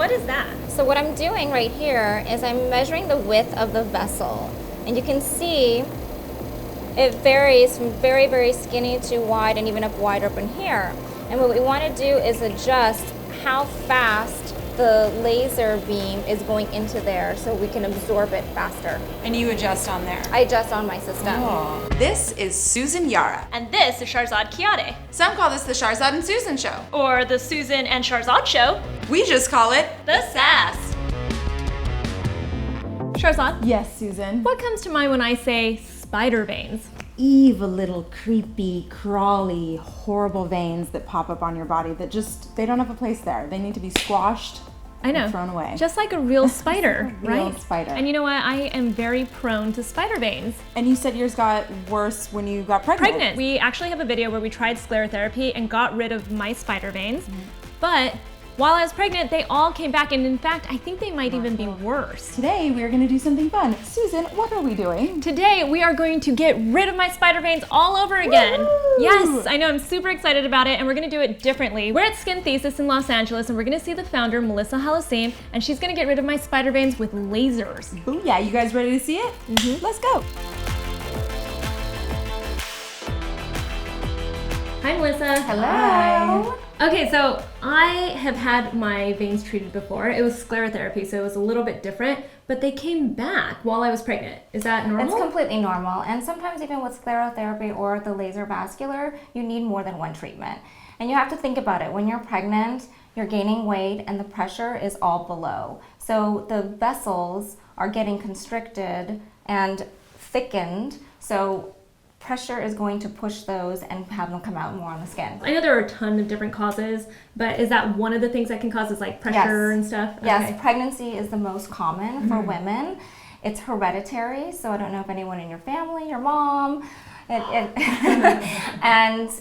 What is that? So what I'm doing right here is I'm measuring the width of the vessel. And you can see it varies from very, very skinny to wide and even up wide up in here. And what we want to do is adjust how fast the laser beam is going into there so we can absorb it faster. And you adjust on there? I adjust on my system. Oh. This is Susan Yara. And this is Sharzad Kiade. Some call this the Sharzad and Susan Show. Or the Susan and Sharzad Show. We just call it the SASS. Sharzad? Yes, Susan? What comes to mind when I say spider veins? Evil little creepy, crawly, horrible veins that pop up on your body that just, they don't have a place there. They need to be squashed. I know. And thrown away. Just like a real spider, right? Real spider. And you know what? I am very prone to spider veins. And you said yours got worse when you got pregnant. We actually have a video where we tried sclerotherapy and got rid of my spider veins. But while I was pregnant, they all came back, and in fact, I think they might even be worse. Today, we are going to do something fun. Susan, what are we doing? Today, we are going to get rid of my spider veins all over again. Woo! Yes, I know, I'm super excited about it, and we're going to do it differently. We're at Skin Thesis in Los Angeles, and we're going to see the founder, Melissa Haloossim, and she's going to get rid of my spider veins with lasers. Booyah, you guys ready to see it? Mm-hmm. Let's go. Hi, Melissa. Hello. Hi. Okay, so I have had my veins treated before. It was sclerotherapy, so it was a little bit different, but they came back while I was pregnant. Is that normal? It's completely normal. And sometimes even with sclerotherapy or the laser vascular, you need more than one treatment. And you have to think about it. When you're pregnant, you're gaining weight and the pressure is all below. So the vessels are getting constricted and thickened. So pressure is going to push those and have them come out more on the skin. I know there are a ton of different causes, but is that one of the things that can cause is like pressure and stuff? Yes, Okay. pregnancy is the most common for women. It's hereditary, so I don't know if anyone in your family, your mom, and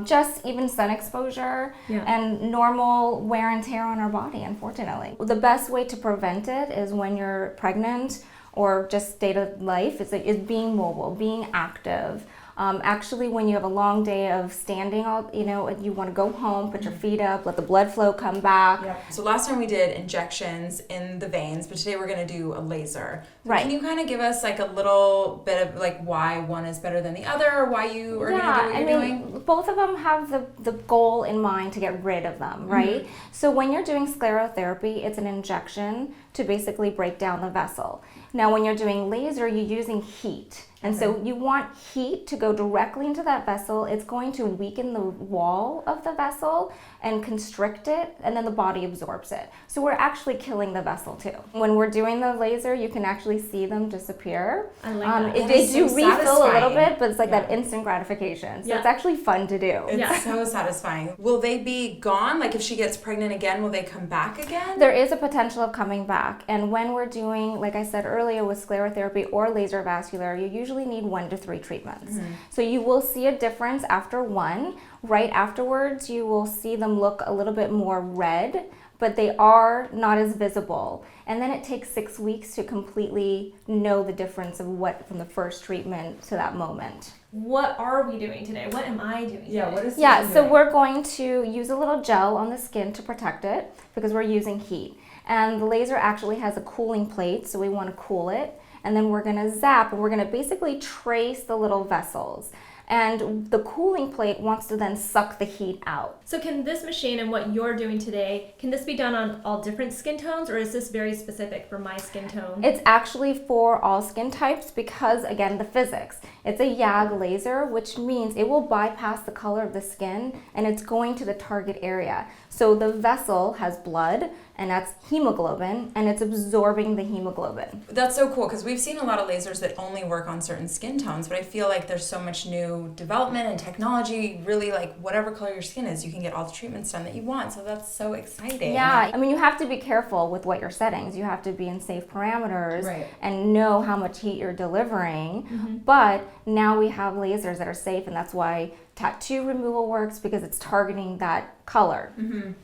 just even sun exposure and normal wear and tear on our body, unfortunately. The best way to prevent it is when you're pregnant or just state of life, is being mobile, being active. Actually, when you have a long day of standing, you want to go home, put your feet up, let the blood flow come back. Yep. So last time we did injections in the veins, but today we're going to do a laser. So right. Can you kind of give us like a little bit of like why one is better than the other, or why you are going to do what you're doing? Both of them have the goal in mind to get rid of them, right? Mm-hmm. So when you're doing sclerotherapy, it's an injection to basically break down the vessel. Now, when you're doing laser, you're using heat. And so you want heat to go directly into that vessel. It's going to weaken the wall of the vessel and constrict it, and then the body absorbs it. So we're actually killing the vessel too. When we're doing the laser, you can actually see them disappear. I like that. They do so refill a little satisfying. bit, but it's like that instant gratification. So it's actually fun to do. It's so satisfying. Will they be gone? Like if she gets pregnant again, will they come back again? There is a potential of coming back. And when we're doing, like I said earlier, with sclerotherapy or laser vascular, you usually need 1 to 3 treatments. Mm-hmm. So you will see a difference after one. Right afterwards, you will see them look a little bit more red, but they are not as visible. And then it takes 6 weeks to completely know the difference of what from the first treatment to that moment. What are we doing today? What am I doing today? What is so we're going to use a little gel on the skin to protect it because we're using heat. And the laser actually has a cooling plate, so we want to cool it. And then we're going to zap, and we're going to basically trace the little vessels. And the cooling plate wants to then suck the heat out. So can this machine and what you're doing today, can this be done on all different skin tones, or is this very specific for my skin tone? It's actually for all skin types because, again, the physics. It's a YAG laser, which means it will bypass the color of the skin and it's going to the target area. So the vessel has blood, and that's hemoglobin, and it's absorbing the hemoglobin. That's so cool, because we've seen a lot of lasers that only work on certain skin tones, but I feel like there's so much new development and technology, really, like whatever color your skin is, you can get all the treatments done that you want, so that's so exciting. Yeah, I mean, you have to be careful with what your settings. You have to be in safe parameters and know how much heat you're delivering, but now we have lasers that are safe, and that's why tattoo removal works, because it's targeting that color.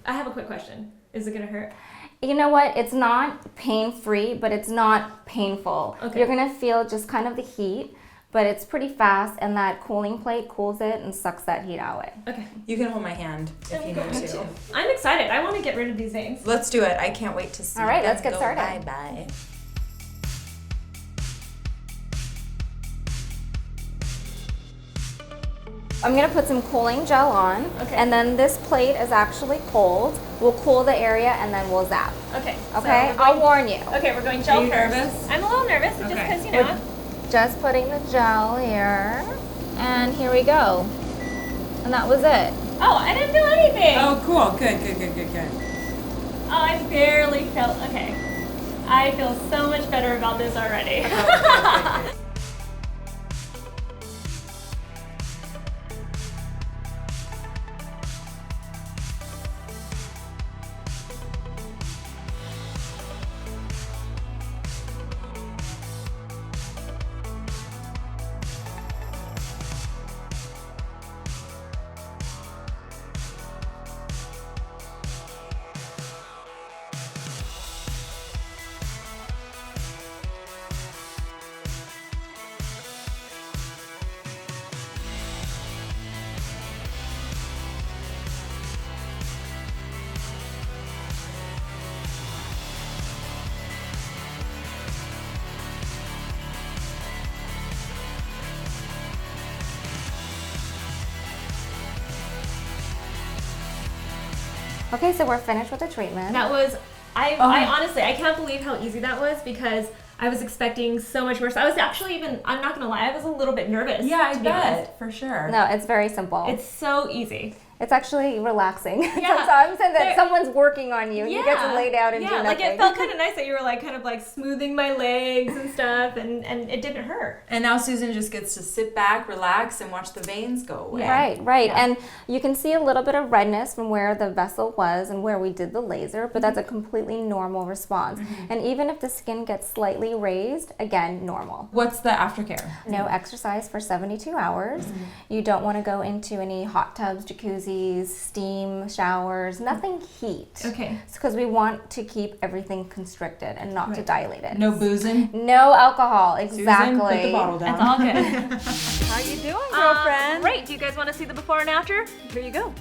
I have a quick question. Is it gonna hurt? You know what? It's not pain-free, but it's not painful. Okay. You're gonna feel just kind of the heat, but it's pretty fast, and that cooling plate cools it and sucks that heat out. Okay. You can hold my hand if you need to. I'm excited. I want to get rid of these veins. Let's do it. I can't wait to see. All right, them let's get go started. Bye-bye. I'm gonna put some cooling gel on, Okay. and then this plate is actually cold. We'll cool the area and then we'll zap. Okay. Okay, So I'll warn you. okay, we're going gel Are you first. nervous? I'm a little nervous, just Okay. because, you know. Just putting the gel here, and here we go. And that was it. Oh, I didn't do anything. Oh, cool. Good. Oh, I barely felt, okay. I feel so much better about this already. Okay, so we're finished with the treatment. That was, I honestly, I can't believe how easy that was because I was expecting so much worse. I was actually even, I'm not gonna lie, I was a little bit nervous. Yeah, I to be honest. bet for sure. No, it's very simple. It's so easy. It's actually relaxing Yeah. sometimes, and that There- someone's working on you. You get to lay down and do nothing. like it felt kind of nice that you were like kind of like smoothing my legs and stuff, and it didn't hurt. And now Susan just gets to sit back, relax, and watch the veins go away. Right. Yeah. And you can see a little bit of redness from where the vessel was and where we did the laser, but that's a completely normal response. And even if the skin gets slightly raised, again, normal. What's the aftercare? No exercise for 72 hours. You don't want to go into any hot tubs, jacuzzis, steam showers, nothing heat. Okay. Because we want to keep everything constricted and not to dilate it. No boozing? No alcohol, Susan, exactly. put the bottle down. That's all good. How you doing, girlfriend? Great. Do you guys want to see the before and after? Here you go.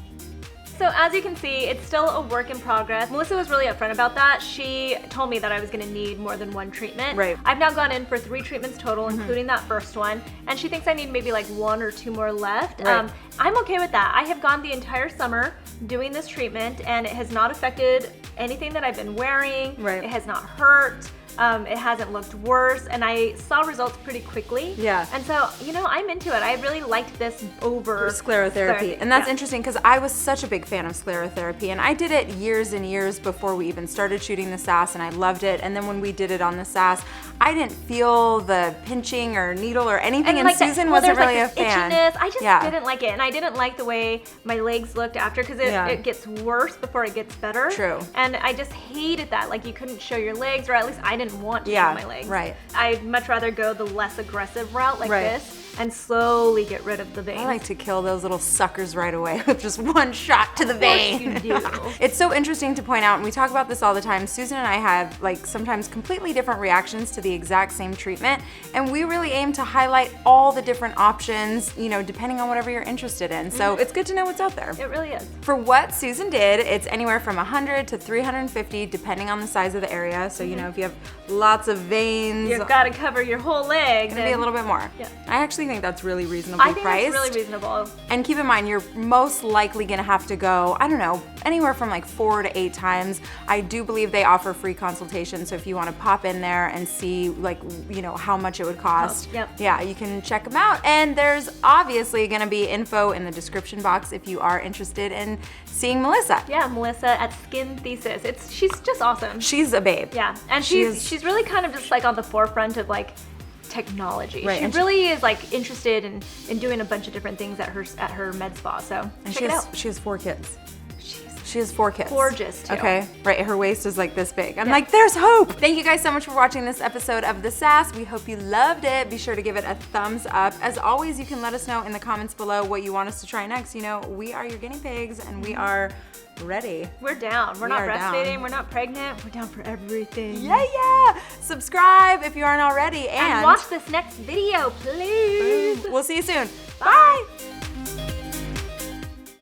So as you can see, it's still a work in progress. Melissa was really upfront about that. She told me that I was gonna need more than one treatment. Right. I've now gone in for 3 treatments total, including that first one, and she thinks I need maybe like 1 or 2 more left. Right. I'm okay with that. I have gone the entire summer doing this treatment, and it has not affected anything that I've been wearing. Right. It has not hurt. It hasn't looked worse, and I saw results pretty quickly. Yeah. And so, you know, I'm into it. I really liked this over Sclerotherapy. And that's Yeah. interesting because I was such a big fan of sclerotherapy, and I did it years and years before we even started shooting the SASS, and I loved it. And then when we did it on the SASS, I didn't feel the pinching or needle or anything, and like that- Susan well, wasn't there's, really like, a this fan. Itchiness. I just Yeah. didn't like it, and I didn't like the way my legs looked after because Yeah. it gets worse before it gets better. True. And I just hated that. Like you couldn't show your legs, or at least I didn't want to Yeah, show my legs. right. I'd much rather go the less aggressive route like Right. this and slowly get rid of the veins. I like to kill those little suckers right away with just one shot to the Of course vein. you do. It's so interesting to point out, and we talk about this all the time. Susan and I have like sometimes completely different reactions to the exact same treatment, and we really aim to highlight all the different options, you know, depending on whatever you're interested in. So it's good to know what's out there. It really is. For what Susan did, it's anywhere from 100 to 350 depending on the size of the area. So, you know, if you have lots of veins, You've got to cover your whole leg. it's gonna be a little bit more. Yeah. I actually think that's really reasonably I think priced. it's really reasonable. And keep in mind, you're most likely gonna have to go, I don't know, anywhere from like 4 to 8 times. I do believe they offer free consultation, so if you wanna pop in there and see like, you know, how much it would cost, Yep. yeah, you can check them out. And there's obviously gonna be info in the description box if you are interested in seeing Melissa. Yeah, Melissa at Skin Thesis. She's just awesome. She's a babe. Yeah, and She is- she's really kind of just like on the forefront of like technology. Right, She and really is like interested in doing a bunch of different things at her med spa. So And check it out. she has 4 kids. She has 4 kids. Gorgeous, too. Okay, right. Her waist is like this big. I'm like, there's hope. Thank you guys so much for watching this episode of The SASS. We hope you loved it. Be sure to give it a thumbs up. As always, you can let us know in the comments below what you want us to try next. You know, we are your guinea pigs and we are ready. We're down. We're not are breastfeeding. down. We're not pregnant. We're down for everything. Yeah. Subscribe if you aren't already. And watch this next video, please. We'll see you soon. Bye.